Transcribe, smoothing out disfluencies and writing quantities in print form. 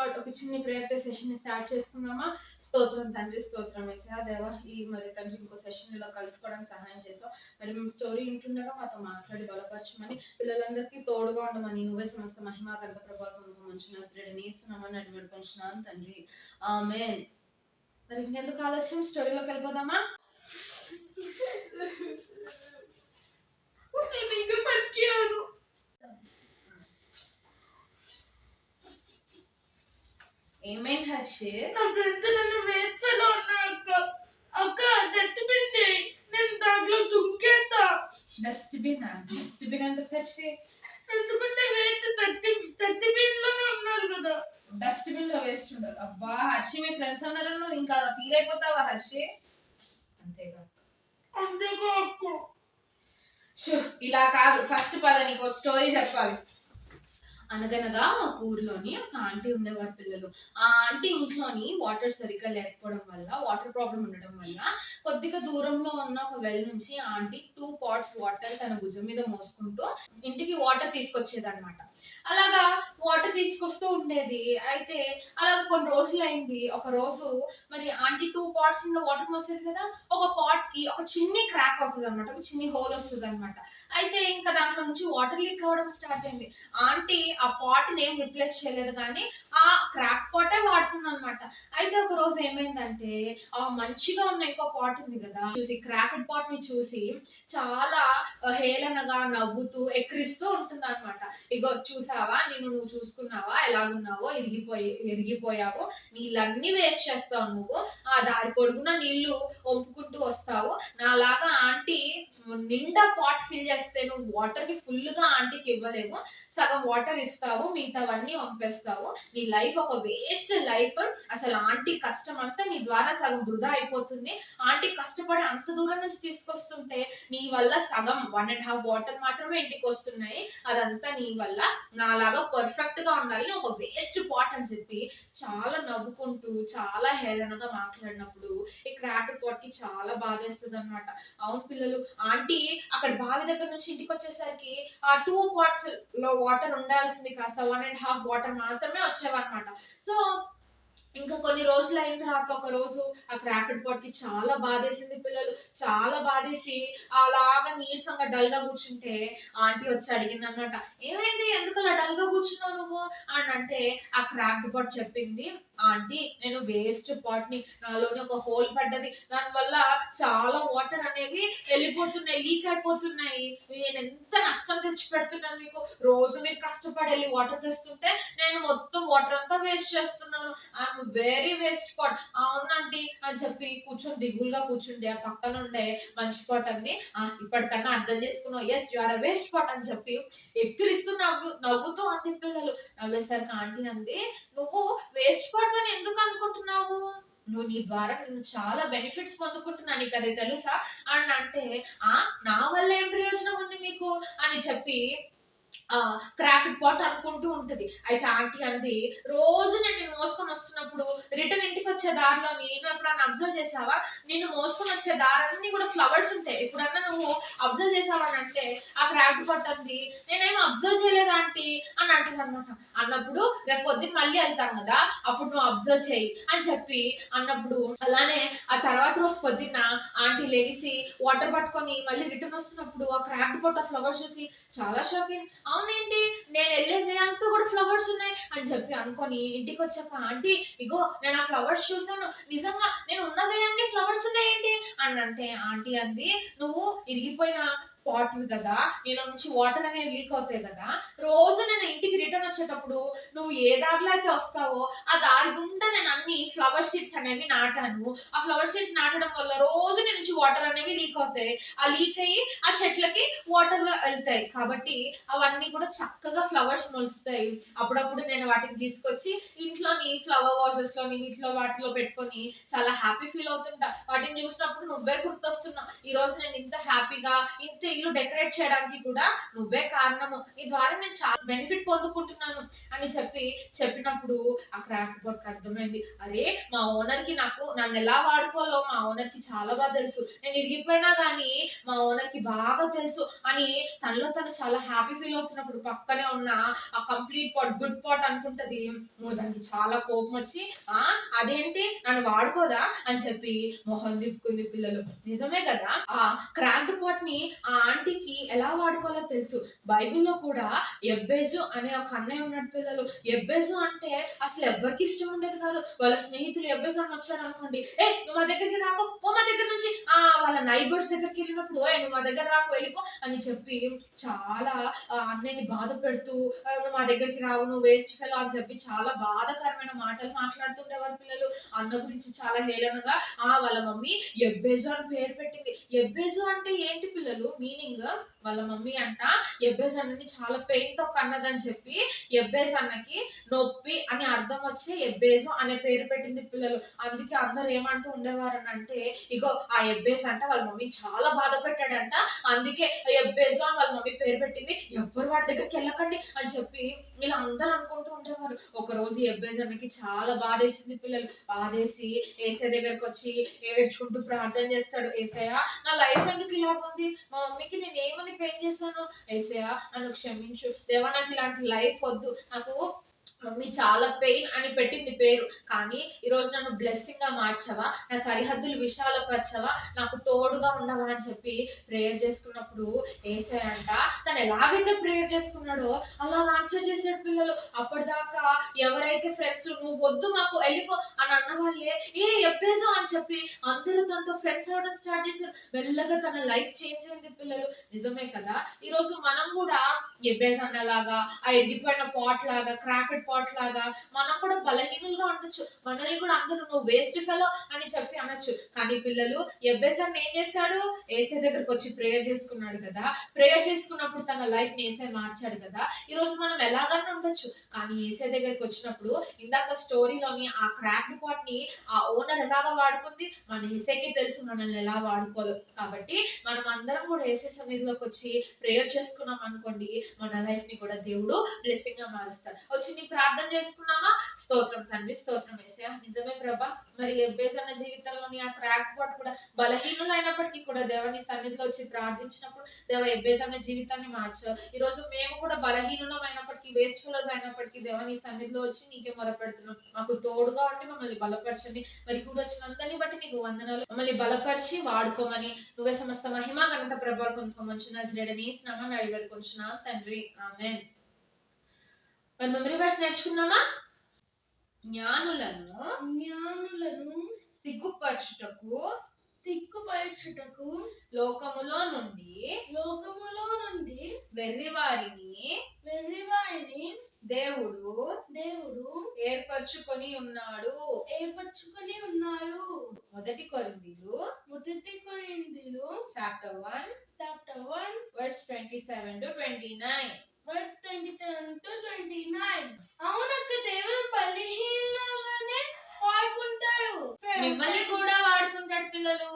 Lord ఒక చిన్న prayer session ని స్టార్ట్ చేసుకున్నామా. స్తోత్రం తండ్రి, స్తోత్రం యేసయ్యా దేవా. ఈ మరి తండ్రి ఇంకో సెషన్ లో కలుసుకోవడానికి సహాయం చేసావు. మరి మేము స్టోరీ వింటుండగా మాతో మాట్లాడి బలపరచమని, పిల్లలందరికీ తోడుగా ఉండమని, నువ్వే సమస్త మహిమ గంత ప్రభావం మంచి నజరేయుడైన యేసునామమున అడిగి వేడుకొంచున్నాను తండ్రి, ఆమేన్. మరి ఇంకెందుకు ఆలస్యం, స్టోరీలోకి వెళ్ళిపోదామా. ఏమైంది హర్షిత్? నా ఫ్రెండ్స్ నన్ను వేస్తలో అక్క అక్క డస్ట్బిన్ నేను దాంట్లో దుంకేస్తా. డస్ట్బిన్ ఎందుకు హర్షిత్? ఎందుకంటే వేస్ట్ డస్ట్బిన్ లోనే ఉన్నారు కదా. డస్ట్బిన్ లో వేస్ట్ ఉండరు. అబ్బా హర్షి, మీ ఫ్రెండ్స్ అందరూ నువ్వు ఇంకా ఫీల్ అయిపోతావా హర్షి? అంతేగా అక్క. ఇలా కాదు, ఫస్ట్ పద నీకు స్టోరీ చెప్పాలి. అనగనగా మా ఊర్లోని ఒక ఆంటీ ఉండేవారు పిల్లలు. ఆ ఆంటీ ఇంట్లోని వాటర్ సరిగ్గా లేకపోవడం వల్ల, వాటర్ ప్రాబ్లం ఉండడం వల్ల కొద్దిగా దూరంలో ఉన్న ఒక వెల్ నుంచి ఆంటీ 2 pots వాటర్ తన భుజం మీద మోసుకుంటూ ఇంటికి వాటర్ తీసుకొచ్చేది అనమాట. అలాగా వాటర్ తీసుకొస్తూ ఉండేది. అయితే అలా కొన్ని రోజులు అయింది. ఒక రోజు మరి ఆంటీ 2 pots లో వాటర్ మోసేది కదా, ఒక పాట్ కి ఒక చిన్ని క్రాక్ అవుతుంది అనమాట, ఒక చిన్ని హోల్ వస్తుంది అనమాట. అయితే ఇంకా దాంట్లో నుంచి వాటర్ లీక్ అవ్వడం స్టార్ట్ అయింది. ఆంటీ ఆ పాట్ ని ఏం రిప్లేస్ చేయలేదు, కానీ ఆ క్రాక్ పాటే వాడుతుంది అనమాట. అయితే ఒక రోజు ఏమైందంటే, ఆ మంచిగా ఉన్న ఇంకో పాట్ ఉంది కదా, చూసి క్రాక్డ్ పాట్ ని చూసి చాలా హేళనగా నవ్వుతూ ఎక్కిరిస్తూ ఉంటుంది అనమాట. ఇగో చూసావా, నువ్వు చూసుకున్నావా ఎలాగున్నావో, ఎరిగిపోయావు, నీళ్ళన్నీ వేస్ట్ చేస్తావు నువ్వు, ఆ దారి పొడుగున నీళ్లు వంపుకుంటూ వస్తావు, నాలాగా ఆంటీ నిండా పాట్ ఫిల్ చేస్తే నువ్వు వాటర్ ని ఫుల్ గా ఆంటీకి ఇవ్వలేవు, సగం వాటర్ ఇస్తావు, మిగతావన్నీ పంపేస్తావు, నీ లైఫ్ ఒక వేస్ట్ లైఫ్, అసలు ఆంటీ కష్టం అంతా నీ ద్వారా సగం వృధా అయిపోతుంది, ఆంటీ కష్టపడి అంత దూరం నుంచి తీసుకొస్తుంటే నీ వల్ల సగం 1.5 వాటర్ మాత్రమే ఇంటికి వస్తున్నాయి, అదంతా నీ వల్ల, నాలాగా పర్ఫెక్ట్ గా ఉండాలి, ఒక వేస్ట్ పాట్ అని చెప్పి చాలా నవ్వుకుంటూ చాలా హేళనగా మాట్లాడినప్పుడు ఈ క్రాక్ పాట్ కి చాలా బాధేస్తుంది అనమాట. అవును పిల్లలు, ఆంటీ అక్కడ బావి దగ్గర నుంచి ఇంటికి వచ్చేసరికి ఆ 2 pots లో వాటర్ ఉండాల్సింది కాస్త 1.5 వాటర్ మాత్రమే వచ్చేవన్నమాట. సో ఇంకా కొన్ని రోజులు అయిన తర్వాత ఒక రోజు ఆ క్రాక్డ్ పాట్ కి చాలా బాధేసింది పిల్లలు, చాలా బాధేసి అలాగా నీరసంగా డల్ గా కూర్చుంటే ఆంటీ వచ్చి అడిగింది అనమాట, ఏమైంది, ఎందుకు అలా డల్ గా కూర్చున్నావు నువ్వు అని అంటే, ఆ క్రాక్డ్ పాట్ చెప్పింది, ఆంటీ నేను వేస్ట్ పాట్ ని, నాలోని ఒక హోల్ పడ్డది, దానివల్ల చాలా వాటర్ అనేవి వెళ్ళిపోతున్నాయి, లీక్ అయిపోతున్నాయి, నేను ఎంత నష్టం తెచ్చి పెడుతున్నాను మీకు, రోజు మీరు కష్టపడి వెళ్ళి వాటర్ తెస్తుంటే నేను మొత్తం వాటర్ అంతా వేస్ట్ చేస్తున్నాను, ఐఎమ్ వెరీ వేస్ట్ పాట్. అవునండి అని చెప్పి కూర్చొని దిగులుగా కూర్చుంటే ఆ పక్కన ఉండే మంచి పాట్ అండి, ఇప్పటికన్నా అర్థం చేసుకున్నావు, yes you are a waste pot అని చెప్పి ఎక్కిరిస్తూ నవ్వుతూ అంది పిల్లలు. నవ్వేసరికి ఆంటీ అంది, నువ్వు వేస్ట్ పాట్ అని ఎందుకు అనుకుంటున్నావు, నువ్వు నీ ద్వారా నేను చాలా బెనిఫిట్స్ పొందుకుంటున్నా, నీకు అది తెలుసా అని అంటే, నా వల్ల ఏం ప్రయోజనం ఉంది మీకు అని చెప్పి క్రాక్డ్ పాట్ అనుకుంటూ ఉంటది. అయితే ఆంటీ అంది, రోజు నేను మోసుకొని వస్తున్నప్పుడు రిటర్న్ ఇంటికి వచ్చే దారిలోని నువ్వు ఎప్పుడన్నా అబ్జర్వ్ చేసావా, నిన్ను మోసుకొని వచ్చే దారన్నీ కూడా ఫ్లవర్స్ ఉంటాయి, ఎప్పుడన్నా నువ్వు అబ్జర్వ్ చేసావని అంటే, ఆ క్రాక్డ్ పాట్ అంది, నేనేం అబ్జర్వ్ చేయలేదు ఆంటీ అని అంటుంది అనమాట. అన్నప్పుడు రేపు పొద్దున్న మళ్ళీ వెళ్తాం కదా, అప్పుడు నువ్వు అబ్జర్వ్ చేయి అని చెప్పి అన్నప్పుడు, అలానే ఆ తర్వాత రోజు పొద్దున్న ఆంటీ లేచి వాటర్ పట్టుకొని మళ్ళీ రిటర్న్ వస్తున్నప్పుడు ఆ క్రాక్డ్ పాట్ ఆ ఫ్లవర్స్ చూసి చాలా షాక్ అయింది. అవునేంటి, నేను వెళ్ళే వే అంతా కూడా ఫ్లవర్స్ ఉన్నాయి అని చెప్పి అనుకొని ఇంటికి వచ్చాక, ఆంటీ ఇగో నేను ఆ ఫ్లవర్స్ చూసాను, నిజంగా నేను ఉన్న వే అన్ని ఫ్లవర్స్ ఉన్నాయేంటి అని అంటే, ఆంటీ అంది, నువ్వు ఇరిగిపోయిన పాట్ కదా, నేను నుంచి వాటర్ అనేది లీక్ అవుతాయి కదా, రోజు నేను ఇంటికి రిటర్న్ వచ్చేటప్పుడు నువ్వు ఏ దారిలో అయితే వస్తావో ఆ దారి గుండా నేను అన్ని ఫ్లవర్ సీడ్స్ అనేవి నాటాను, ఆ ఫ్లవర్ సీడ్స్ నాటడం వల్ల రోజు నేను నుంచి వాటర్ అనేవి లీక్ అవుతాయి, ఆ లీక్ అయ్యి ఆ చెట్లకి వాటర్ వెళ్తాయి, కాబట్టి అవన్నీ కూడా చక్కగా ఫ్లవర్స్ మొలుస్తాయి, అప్పుడప్పుడు నేను వాటిని తీసుకొచ్చి ఇంట్లోని ఫ్లవర్ వాజెస్ లోని వీటిలో వాటిలో పెట్టుకొని చాలా హ్యాపీ ఫీల్ అవుతుంటా, వాటిని చూసినప్పుడు నువ్వే గుర్తొస్తున్నావు, ఈ రోజు నేను ఇంత హ్యాపీగా ఇంత ఇల్లు డెకరేట్ చేయడానికి కూడా నువ్వే కారణము, నీ ద్వారా నేను చాలా బెనిఫిట్ పొందుకుంటున్నాను అని చెప్పినప్పుడు ఆ క్రాఫ్ట్ బోర్డ్ అర్థమైంది. అరే మా ఓనర్ కి నన్ను ఎలా వాడుకోవాలో మా ఓనర్ కి చాలా బాగా తెలుసు, నేను ఇరిగిపోయినా గానీ మా ఓనర్ కి బాగా తెలుసు అని తనలో తను చాలా హ్యాపీ ఫీల్ అవుతున్నప్పుడు పక్కనే ఉన్న ఆ కంప్లీట్ పాట్ గుడ్ పాట్ అనుకుంటది. దానికి చాలా కోపం వచ్చి అదేంటి నన్ను వాడుకోదా అని చెప్పి మొహం తిప్పుకుంది పిల్లలు. నిజమే కదా, ఆ క్రాఫ్ట్ పాట్ ని ఆ ఆంటీకి ఎలా వాడుకోవాలో తెలుసు. బైబిల్లో కూడా ఎబ్బేజు అనే ఒక అన్నయ్య ఉన్నాడు పిల్లలు. ఎబ్బేజు అంటే అసలు ఎవరికి ఇష్టం ఉండేది కాదు. వాళ్ళ స్నేహితులు ఎబ్బేజు అని వచ్చారు అనుకోండి, నువ్వు మా దగ్గరికి రాకు, ఓ మా దగ్గర నుంచి వాళ్ళ నైబర్స్ దగ్గరికి వెళ్ళినప్పుడు నువ్వు మా దగ్గర రాకు, వెళ్ళిపో అని చెప్పి చాలా అన్నయ్యని బాధ పెడుతూ నువ్వు మా దగ్గరికి రావు, నువ్వు వేస్ట్ ఫెలో అని చెప్పి చాలా బాధాకరమైన మాటలు మాట్లాడుతుండేవారు పిల్లలు. అన్న గురించి చాలా హేళనగా వాళ్ళ మమ్మీ ఎబ్బేజు అని పేరు పెట్టింది. ఎబ్బేజు అంటే ఏంటి పిల్లలు మీనింగ్? వాళ్ళ మమ్మీ అంట ఎబ్బేజు అన్నని చాలా పెయిన్ తో కన్నదని చెప్పి ఎబ్బేజు అన్నకి నొప్పి అని అర్థం వచ్చి ఎబ్బేజు అనే పేరు పెట్టింది పిల్లలు. అందుకే అందరు ఏమంటూ ఉండేవారు అంటే, ఇగో ఆ ఎబ్బేజు అంట వాళ్ళ మమ్మీ చాలా బాధ పెట్టాడంట, అందుకే ఎబ్బేజు అని వాళ్ళ మమ్మీ పేరు పెట్టింది, ఎవ్వరు వాడి దగ్గరికి వెళ్ళకండి అని చెప్పి ఇలా అందరూ అనుకుంటూ ఉండేవారు. ఒక రోజు ఎబ్బేజు అన్నకి చాలా బాధేసింది పిల్లలు. బాధేసి ఏసయ్య దగ్గరకు వచ్చి ఏడ్చుకుంటూ ప్రార్థన చేస్తాడు. ఏసయ్య నా లైఫ్ ఎందుకు ఇలాగుంది, మా మమ్మీకి నేను ఏమని పెయిన్ చేశాను, ఏసయ్య నన్ను క్షమించు, దేవా నాకు ఇలాంటి లైఫ్ వద్దు, నాకు మమ్మీ చాలా పెయిన్ అని పెట్టింది పేరు, కానీ ఈరోజు నన్ను బ్లెస్సింగ్ గా మార్చవా, నా సరిహద్దులు విశాలపరచవా, నాకు తోడుగా ఉండవా అని చెప్పి ప్రేయర్ చేసుకున్నప్పుడు ఏసయ్య అంట తను ఎలాగైతే ప్రేయర్ చేసుకున్నాడో అలా ఆన్సర్ చేశాడు పిల్లలు. అప్పటిదాకా ఎవరైతే ఫ్రెండ్స్ నువ్వు వద్దు మాకు వెళ్ళిపో అని అన్న వాళ్ళే ఎబ్బేజు అని చెప్పి అందరూ తనతో ఫ్రెండ్స్ అవ్వడం స్టార్ట్ చేశారు. మెల్లగా తన లైఫ్ చేంజ్ అయింది పిల్లలు. నిజమే కదా, ఈరోజు మనం కూడా ఎబ్బేజు అన్నలాగా ఆ ఎరిగిపోయిన పాట్ లాగా క్రాకెట్ పాట్ లాగా మనం కూడా బలహీనులుగా ఉండొచ్చు. మనల్ని కూడా అందరూ నువ్వు వేస్ట్ ఫెలో అని చెప్పి అనొచ్చు. కానీ పిల్లలు ఎబ్బేజు అన్న ఏం చేశాడు, ఏసయ్య దగ్గరకు వచ్చి ప్రేయర్ చేసుకున్నాడు కదా. ప్రేయర్ చేసుకున్నప్పుడు తన లైఫ్ ని ఏసయ్య మార్చాడు కదా. ఈ రోజు మనం ఎలాగన్నా ఉండొచ్చు, కానీ ఏసయ్య దగ్గరికి వచ్చినప్పుడు ఇందాక స్టోరీలోని ఆ క్రాఫ్ట్ పాట్ ని ఆ ఓనర్ ఎలాగా వాడుకుంది, మన ఏసయ్యకి తెలుసు మనల్ని ఎలా వాడుకోవాలి. కాబట్టి మనం అందరం కూడా ఏసయ్య సన్నిధిలోకి వచ్చి ప్రేయర్ చేసుకున్నాం అనుకోండి, మన లైఫ్ ని కూడా దేవుడు బ్లెస్సింగ్ గా మారుస్తాడు. వచ్చి నీ ప్రార్థన చేసుకున్నామా, స్తోత్రం తండ్రి, స్తోత్రం యేసయ్యా. నిజమే ప్రభా, మరి ఎబ్బేజు అన్న జీవితంలోని ఆ క్రాక్ పాట్ కూడా బలహీనులైనప్పటికీ కూడా దేవుని సన్నిధిలో వచ్చి ప్రార్థించినప్పుడు దేవ ఎబ్బేజు అన్న జీవితాన్ని మార్చావు. ఈ రోజు మేము కూడా బలహీనులమైనప్పటికీ వేస్ట్ ఫెలోస్ అయినప్పటికీ దేవని సన్నిధిలో వచ్చి నీకే మొరపెడుతున్నాం. మాకు తోడుగా ఉండి మమ్మల్ని బలపరచండి. మరి కూడా వచ్చిన అందరినీ బట్టి నీకు వందనాలు. మమ్మల్ని బలపరిచి వాడుకోమని నువ్వే సమస్త మహిమ ఘనత ప్రభావం పొందుకోమని నజరేయుడైన యేసు నామమున అడిగి వేడుకొంచున్నాను తండ్రి, ఆమేన్. మరి మెమరీ వర్స్ నేర్చుకుందామా? జ్ఞానులను సిగ్గుపరచుటకు లోకములో నుండి వెర్రివారిని దేవుడు ఏర్పరచుకొని ఉన్నాడు. మొదటి కొరింథీయులు చాప్టర్ 1 వర్స్ 27 to 29. అవునక్క, దేవుడు బలహీనులనే వాడుకుంటాడు. మిమ్మల్ని కూడా వాడుకుంటాడు పిల్లలు.